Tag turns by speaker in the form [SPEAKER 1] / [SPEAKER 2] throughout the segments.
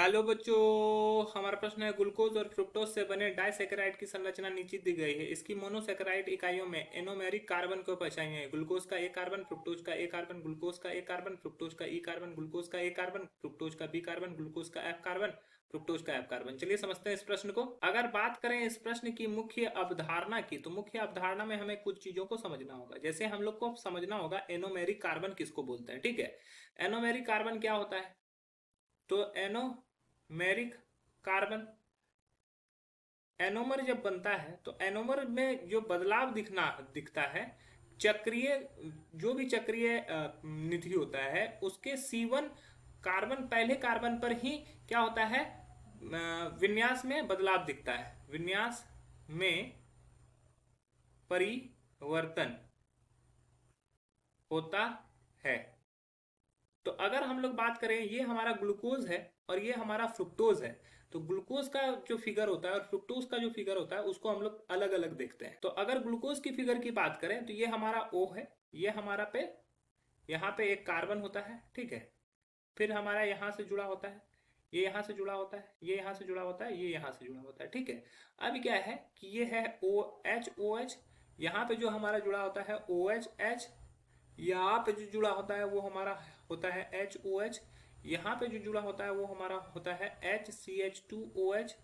[SPEAKER 1] Hello बच्चों। हमारा प्रश्न है ग्लूकोज और फ्रुक्टोज से बने डाइसैकेराइड की संरचना नीचे दी गई है। इसकी मोनोसैकेराइड इकाइयों में एनोमेरिक कार्बन को पहचानिए। ग्लूकोज का एक कार्बन, फ्रुक्टोज का एक कार्बन, ग्लूकोज का एक कार्बन, फ्रुक्टोज का ई कार्बन, ग्लूकोज का एक कार्बन, फ्रुक्टोज का बी कार्बन, ग्लूकोज का एफ कार्बन, फ्रुक्टोज का एफ कार्बन। चलिए समझते हैं इस प्रश्न को। अगर बात करें इस प्रश्न की मुख्य अवधारणा की, तो मुख्य अवधारणा में हमें कुछ चीजों को समझना होगा। जैसे हम लोग को समझना होगा एनोमेरिक कार्बन किसको बोलते हैं। ठीक है, एनोमेरिक कार्बन क्या होता है? तो एनोमेरिक कार्बन, एनोमर जब बनता है तो एनोमर में जो बदलाव दिखता है, चक्रीय, जो भी चक्रीय निधि होता है उसके C1 कार्बन, पहले कार्बन पर ही क्या होता है, विन्यास में बदलाव दिखता है। विन्यास में परिवर्तन होता है। तो अगर हम लोग बात करें, ये हमारा ग्लूकोज है और ये हमारा फ्रुक्टोज है। तो ग्लूकोज का जो फिगर होता है और फ्रुक्टोज का जो फिगर होता है उसको हम लोग अलग अलग देखते हैं। तो अगर ग्लूकोज की फिगर की बात करें तो ये हमारा O है, ये हमारा पे, यहाँ पे एक कार्बन होता है। ठीक है, फिर हमारा यहाँ से जुड़ा होता है, ये यहाँ से जुड़ा होता है, ये यहाँ से जुड़ा होता है, ये यहाँ से जुड़ा होता है। ठीक है, अब क्या है कि ये है OH, यहाँ पे जो हमारा जुड़ा होता है OH, यहाँ पे जो जुड़ा होता है वो हमारा होता है HOH, यहाँ पे जो जुड़ा होता है वो हमारा होता है HCH2OH,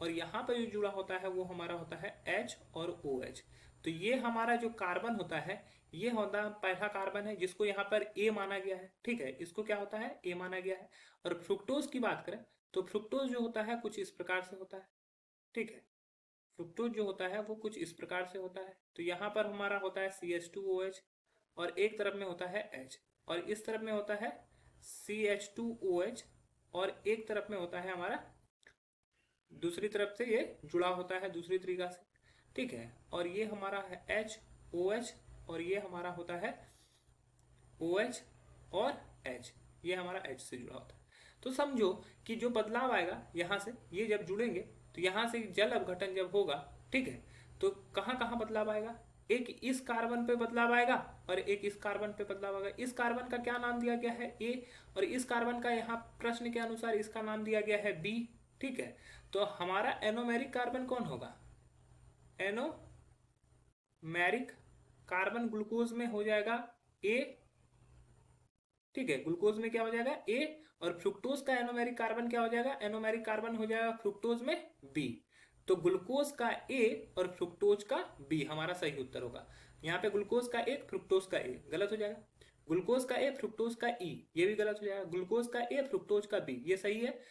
[SPEAKER 1] और यहाँ पे जो जुड़ा होता है वो हमारा होता है H और OH। तो ये हमारा जो कार्बन होता है, ये होता है पहला कार्बन है जिसको यहाँ पर A माना गया है। ठीक है, इसको क्या होता है, A माना गया है। और फ्रुक्टोज की बात करें तो फ्रुक्टोज जो होता है कुछ इस प्रकार से होता है। ठीक है, फ्रुक्टोज जो होता है वो कुछ इस प्रकार से होता है। तो यहाँ पर हमारा होता है CH2OH, और एक तरफ में होता है H, और इस तरफ में होता है CH2OH, और एक तरफ में होता है हमारा, दूसरी तरफ से ये जुड़ा होता है दूसरी तरीका से। ठीक है, और ये हमारा है HOH, और ये हमारा होता है OH और H, ये हमारा H से जुड़ा होता है। तो समझो कि जो बदलाव आएगा यहाँ से, ये जब जुड़ेंगे तो यहाँ से जल अपघटन जब होगा, ठीक है, तो कहाँ कहाँ बदलाव आएगा, एक इस कार्बन पे बदलाव आएगा और एक इस कार्बन पे बदलाव आएगा। इस कार्बन का क्या नाम दिया गया है, A, और इस कार्बन का यहाँ प्रश्न के अनुसार इसका नाम दिया गया है B। ठीक है, तो हमारा एनोमेरिक कार्बन कौन होगा, एनोमेरिक कार्बन ग्लूकोज में हो जाएगा A। ठीक है, ग्लूकोज में क्या हो जाएगा A, और फ्रुक्टोज का एनोमेरिक कार्बन क्या हो जाएगा, एनोमेरिक कार्बन हो जाएगा फ्रुक्टोज में B। तो ग्लूकोज का A और फ्रुक्टोज का B हमारा सही उत्तर होगा। यहाँ पे ग्लूकोज का एक, फ्रुक्टोज का A गलत हो जाएगा। ग्लूकोज का A, फ्रुक्टोज का E ये भी गलत हो जाएगा। ग्लूकोज का A, फ्रुक्टोज का B ये सही है।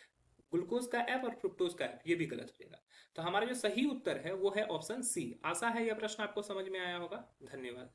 [SPEAKER 1] ग्लूकोज का F और फ्रुक्टोज का F ये भी गलत हो जाएगा। तो हमारा जो सही उत्तर है वो है ऑप्शन C। आशा है यह प्रश्न आपको समझ में आया होगा। धन्यवाद।